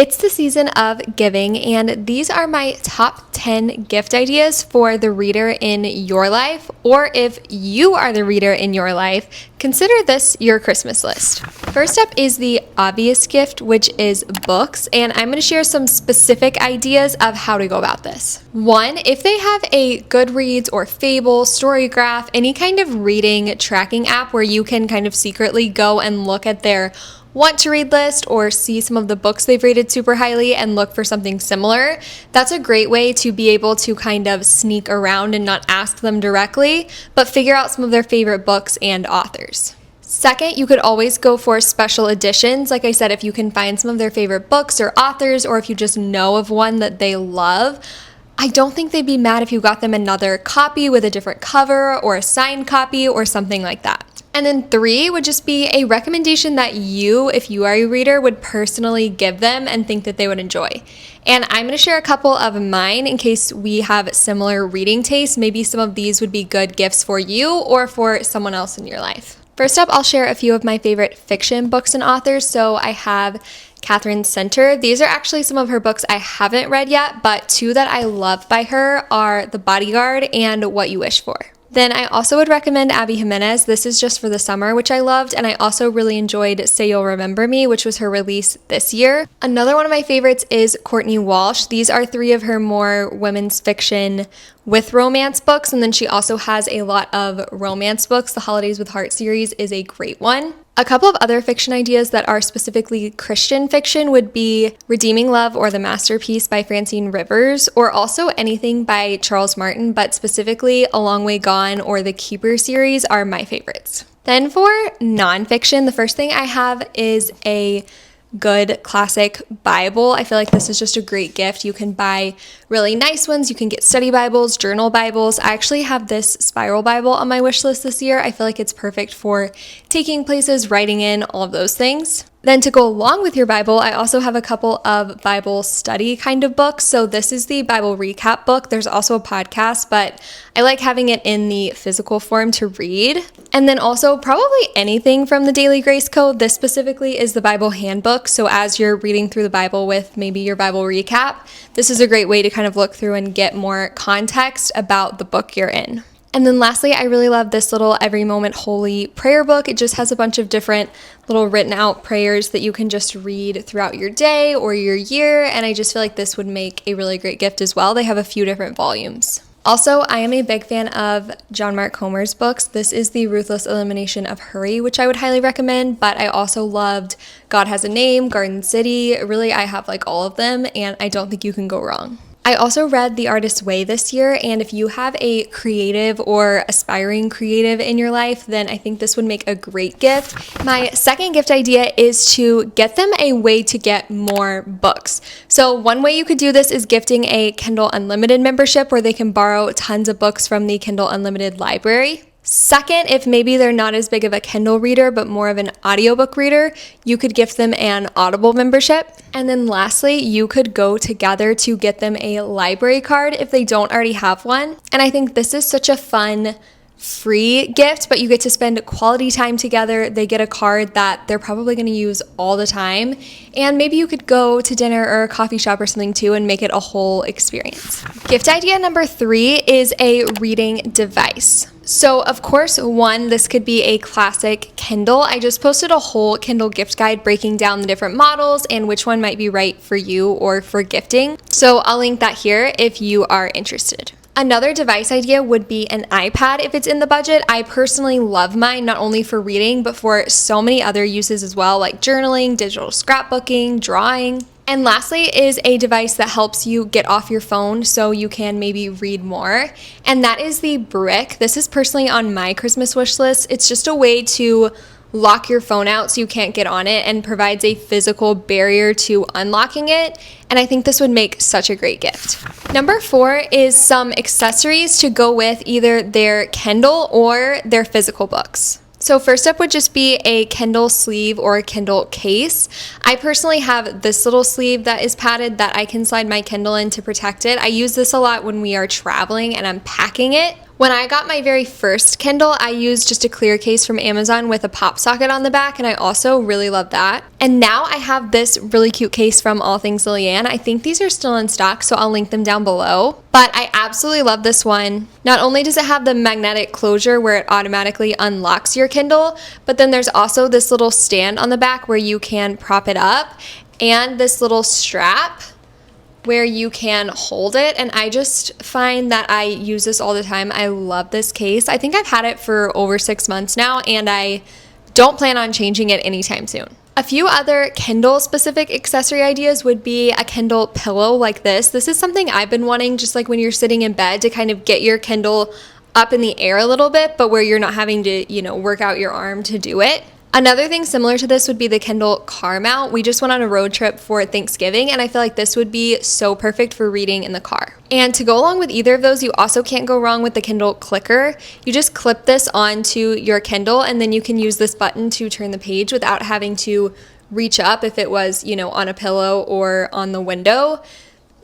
It's the season of giving, and these are my top 10 gift ideas for the reader in your life, or if you are the reader in your life, consider this your Christmas list. First up is the obvious gift, which is books, and I'm going to share some specific ideas of how to go about this. One, if they have a Goodreads or Fable, Storygraph, any kind of reading tracking app where you can kind of secretly go and look at their want to read list or see some of the books they've rated super highly and look for something similar, that's a great way to be able to kind of sneak around and not ask them directly, but figure out some of their favorite books and authors. Second, you could always go for special editions. Like I said, if you can find some of their favorite books or authors, or if you just know of one that they love, I don't think they'd be mad if you got them another copy with a different cover or a signed copy or something like that. And then 3 would just be a recommendation that you, if you are a reader, would personally give them and think that they would enjoy. And I'm going to share a couple of mine in case we have similar reading tastes. Maybe some of these would be good gifts for you or for someone else in your life. First up, I'll share a few of my favorite fiction books and authors. So I have Catherine Center. These are actually some of her books I haven't read yet, but 2 that I love by her are The Bodyguard and What You Wish For. Then I also would recommend Abby Jimenez. This is just for the summer, which I loved, and I also really enjoyed Say You'll Remember Me, which was her release this year. Another one of my favorites is Courtney Walsh. These are 3 of her more women's fiction with romance books, and then she also has a lot of romance books. The Holidays with Heart series is a great one. A couple of other fiction ideas that are specifically Christian fiction would be Redeeming Love or The Masterpiece by Francine Rivers, or also anything by Charles Martin, but specifically A Long Way Gone or the Keeper series are my favorites. Then for nonfiction, the first thing I have is a good classic Bible. I feel like this is just a great gift. You can buy really nice ones. You can get study Bibles, journal Bibles. I actually have this spiral Bible on my wish list this year. I feel like it's perfect for taking places, writing in, all of those things. Then to go along with your Bible, I also have a couple of Bible study kind of books. So this is the Bible recap book. There's also a podcast, but I like having it in the physical form to read. And then also probably anything from the Daily Grace Code. This specifically is the Bible handbook. So as you're reading through the Bible with maybe your Bible recap, this is a great way to kind of look through and get more context about the book you're in. And then lastly, I really love this little Every Moment Holy prayer book. It just has a bunch of different little written out prayers that you can just read throughout your day or your year. And I just feel like this would make a really great gift as well. They have a few different volumes. Also, I am a big fan of John Mark Comer's books. This is the Ruthless Elimination of Hurry, which I would highly recommend, but I also loved God Has a Name, Garden City. Really, I have like all of them, and I don't think you can go wrong. I also read The Artist's Way this year, and if you have a creative or aspiring creative in your life, then I think this would make a great gift. My second gift idea is to get them a way to get more books. So one way you could do this is gifting a Kindle Unlimited membership where they can borrow tons of books from the Kindle Unlimited library. Second, if maybe they're not as big of a Kindle reader, but more of an audiobook reader, you could gift them an Audible membership. And then lastly, you could go together to get them a library card if they don't already have one. And I think this is such a fun, free gift, but you get to spend quality time together. They get a card that they're probably going to use all the time. And maybe you could go to dinner or a coffee shop or something too and make it a whole experience. Gift idea number 3 is a reading device. So of course, this could be a classic Kindle. I just posted a whole Kindle gift guide breaking down the different models and which one might be right for you or for gifting. So I'll link that here if you are interested. Another device idea would be an iPad if it's in the budget. I personally love mine, not only for reading, but for so many other uses as well, like journaling, digital scrapbooking, drawing. And lastly is a device that helps you get off your phone so you can maybe read more. And that is the Brick. This is personally on my Christmas wish list. It's just a way to lock your phone out so you can't get on it and provides a physical barrier to unlocking it. And I think this would make such a great gift. Number 4 is some accessories to go with either their Kindle or their physical books. So first up would just be a Kindle sleeve or a Kindle case. I personally have this little sleeve that is padded that I can slide my Kindle in to protect it. I use this a lot when we are traveling and I'm packing it. When I got my very first Kindle, I used just a clear case from Amazon with a pop socket on the back, and I also really love that. And now I have this really cute case from All Things Lillian. I think these are still in stock, so I'll link them down below. But I absolutely love this one. Not only does it have the magnetic closure where it automatically unlocks your Kindle, but then there's also this little stand on the back where you can prop it up, and this little strap where you can hold it, and I just find that I use this all the time. I love this case. I think I've had it for over 6 months now, and I don't plan on changing it anytime soon. A few other Kindle specific accessory ideas would be a Kindle pillow like this. This is something I've been wanting, just like when you're sitting in bed, to kind of get your Kindle up in the air a little bit, but where you're not having to, work out your arm to do it. Another thing similar to this would be the Kindle car mount. We just went on a road trip for Thanksgiving, and I feel like this would be so perfect for reading in the car. And to go along with either of those, you also can't go wrong with the Kindle clicker. You just clip this onto your Kindle, and then you can use this button to turn the page without having to reach up if it was, on a pillow or on the window.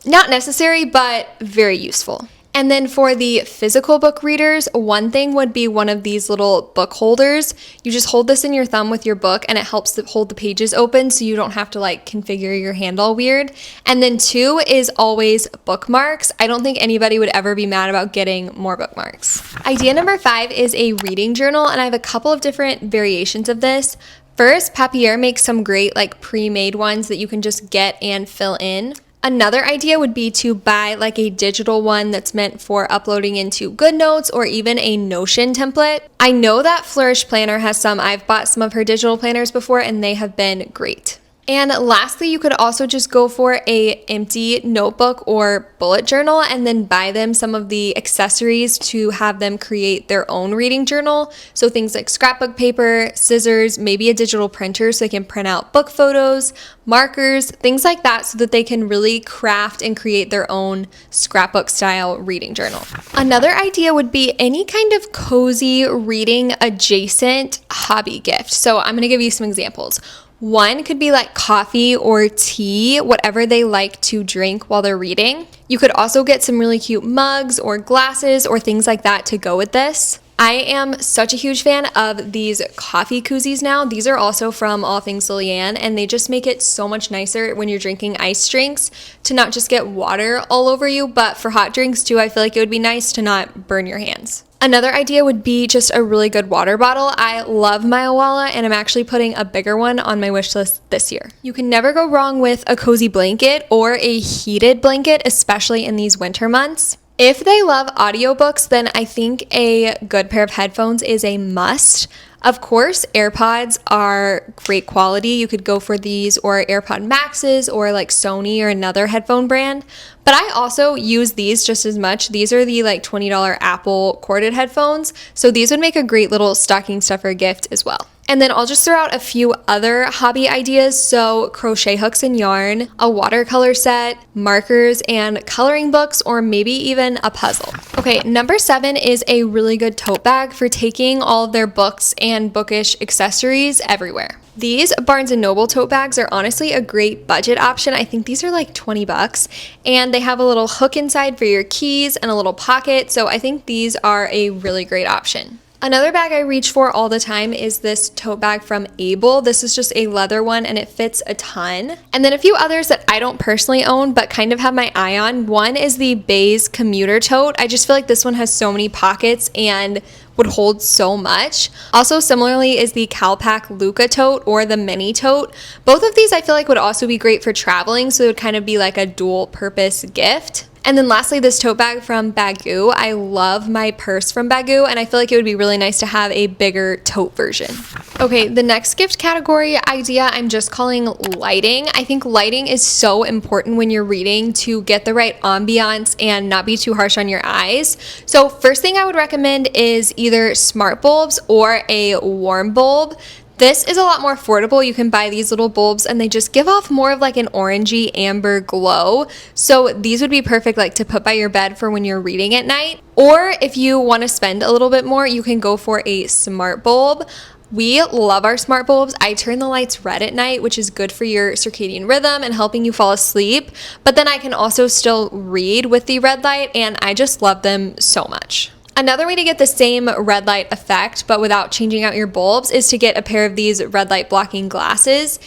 Not necessary, but very useful. And then for the physical book readers, one thing would be one of these little book holders. You just hold this in your thumb with your book, and it helps to hold the pages open so you don't have to configure your handle weird. And then 2 is always bookmarks. I don't think anybody would ever be mad about getting more bookmarks. Idea number 5 is a reading journal, and I have a couple of different variations of this. First, Papier makes some great pre-made ones that you can just get and fill in. Another idea would be to buy a digital one that's meant for uploading into GoodNotes or even a Notion template. I know that Flourish Planner has some. I've bought some of her digital planners before, and they have been great. And lastly, you could also just go for a empty notebook or bullet journal and then buy them some of the accessories to have them create their own reading journal. So things like scrapbook paper, scissors, maybe a digital printer so they can print out book photos, markers, things like that, so that they can really craft and create their own scrapbook style reading journal. Another idea would be any kind of cozy reading adjacent hobby gift. So I'm going to give you some examples. One could be coffee or tea, whatever they like to drink while they're reading. You could also get some really cute mugs or glasses or things like that to go with this. I am such a huge fan of these coffee koozies now. These are also from All Things Lillian, and they just make it so much nicer when you're drinking iced drinks to not just get water all over you, but for hot drinks too, I feel like it would be nice to not burn your hands. Another idea would be just a really good water bottle. I love my Owala, and I'm actually putting a bigger one on my wish list this year. You can never go wrong with a cozy blanket or a heated blanket, especially in these winter months. If they love audiobooks, then I think a good pair of headphones is a must. Of course, AirPods are great quality. You could go for these or AirPod Maxes or Sony or another headphone brand. But I also use these just as much. These are the $20 Apple corded headphones. So these would make a great little stocking stuffer gift as well. And then I'll just throw out a few other hobby ideas. So crochet hooks and yarn, a watercolor set, markers and coloring books, or maybe even a puzzle. Okay, number 7 is a really good tote bag for taking all of their books and bookish accessories everywhere. These Barnes & Noble tote bags are honestly a great budget option. I think these are $20, and they have a little hook inside for your keys and a little pocket. So I think these are a really great option. Another bag I reach for all the time is this tote bag from Able. This is just a leather one, and it fits a ton. And then a few others that I don't personally own but kind of have my eye on. One is the Baze commuter tote. I just feel like this one has so many pockets and would hold so much. Also similarly is the Calpac Luca tote or the mini tote. Both of these I feel like would also be great for traveling, so it would kind of be like a dual purpose gift. And then lastly, this tote bag from Baggu. I love my purse from Baggu, and I feel like it would be really nice to have a bigger tote version. Okay, the next gift category idea I'm just calling lighting. I think lighting is so important when you're reading to get the right ambiance and not be too harsh on your eyes. So first thing I would recommend is either smart bulbs or a warm bulb. This is a lot more affordable. You can buy these little bulbs and they just give off more of an orangey amber glow. So these would be perfect to put by your bed for when you're reading at night. Or if you want to spend a little bit more, you can go for a smart bulb. We love our smart bulbs. I turn the lights red at night, which is good for your circadian rhythm and helping you fall asleep. But then I can also still read with the red light, and I just love them so much. Another way to get the same red light effect, but without changing out your bulbs, is to get a pair of these red light blocking glasses.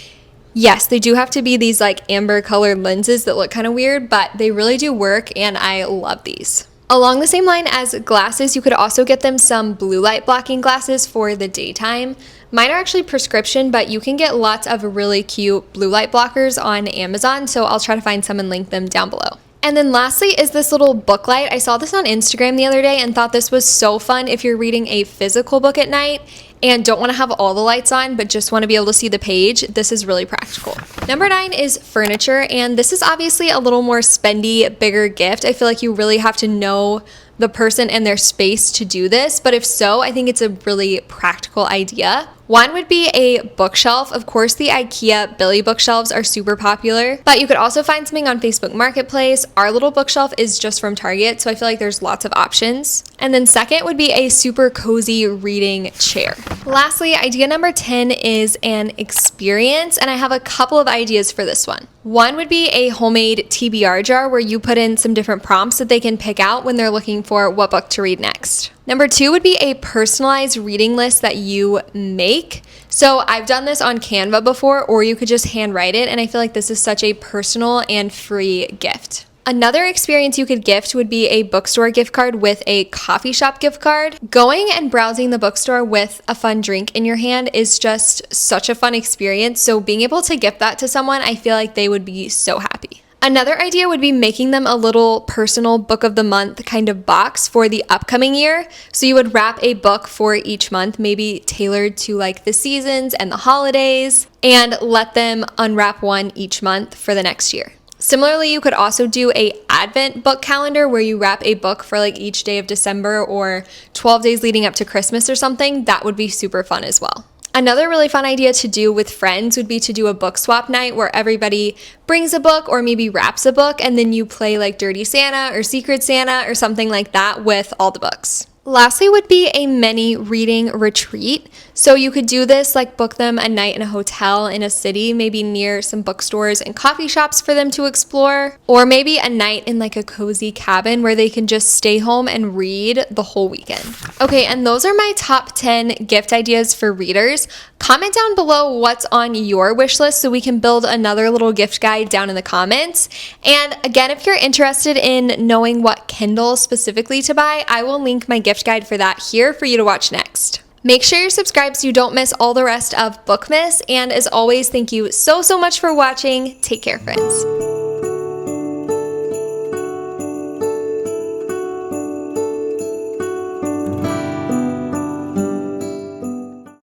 Yes, they do have to be these like amber colored lenses that look kind of weird, but they really do work and I love these. Along the same line as glasses, you could also get them some blue light blocking glasses for the daytime. Mine are actually prescription, but you can get lots of really cute blue light blockers on Amazon, so I'll try to find some and link them down below. And then lastly is this little book light. I saw this on Instagram the other day and thought this was so fun if you're reading a physical book at night and don't want to have all the lights on but just want to be able to see the page. This is really practical. Number 9 is furniture, and this is obviously a little more spendy, bigger gift. I feel like you really have to know the person and their space to do this, but if so, I think it's a really practical idea. One would be a bookshelf. Of course, the IKEA Billy bookshelves are super popular, but you could also find something on Facebook Marketplace. Our little bookshelf is just from Target, so I feel like there's lots of options. And then second would be a super cozy reading chair. Lastly, idea number 10 is an experience, and I have a couple of ideas for this one. One would be a homemade TBR jar where you put in some different prompts that they can pick out when they're looking for what book to read next. Number 2 would be a personalized reading list that you make. So I've done this on Canva before, or you could just handwrite it, and I feel like this is such a personal and free gift. Another experience you could gift would be a bookstore gift card with a coffee shop gift card. Going and browsing the bookstore with a fun drink in your hand is just such a fun experience, so being able to gift that to someone, I feel like they would be so happy. Another idea would be making them a little personal book of the month kind of box for the upcoming year. So you would wrap a book for each month, maybe tailored to like the seasons and the holidays, and let them unwrap one each month for the next year. Similarly, you could also do a Advent book calendar where you wrap a book for like each day of December or 12 days leading up to Christmas or something. That would be super fun as well. Another really fun idea to do with friends would be to do a book swap night where everybody brings a book or maybe wraps a book, and then you play like Dirty Santa or Secret Santa or something like that with all the books. Lastly would be a mini reading retreat. So you could do this, like book them a night in a hotel in a city, maybe near some bookstores and coffee shops for them to explore, or maybe a night in like a cozy cabin where they can just stay home and read the whole weekend. Okay, and those are my top 10 gift ideas for readers. Comment down below what's on your wish list so we can build another little gift guide down in the comments. And again, if you're interested in knowing what Kindle specifically to buy, I will link my gift guide for that here for you to watch next. Make sure you're subscribed so you don't miss all the rest of Bookmas. And as always, thank you so much for watching. Take care, friends.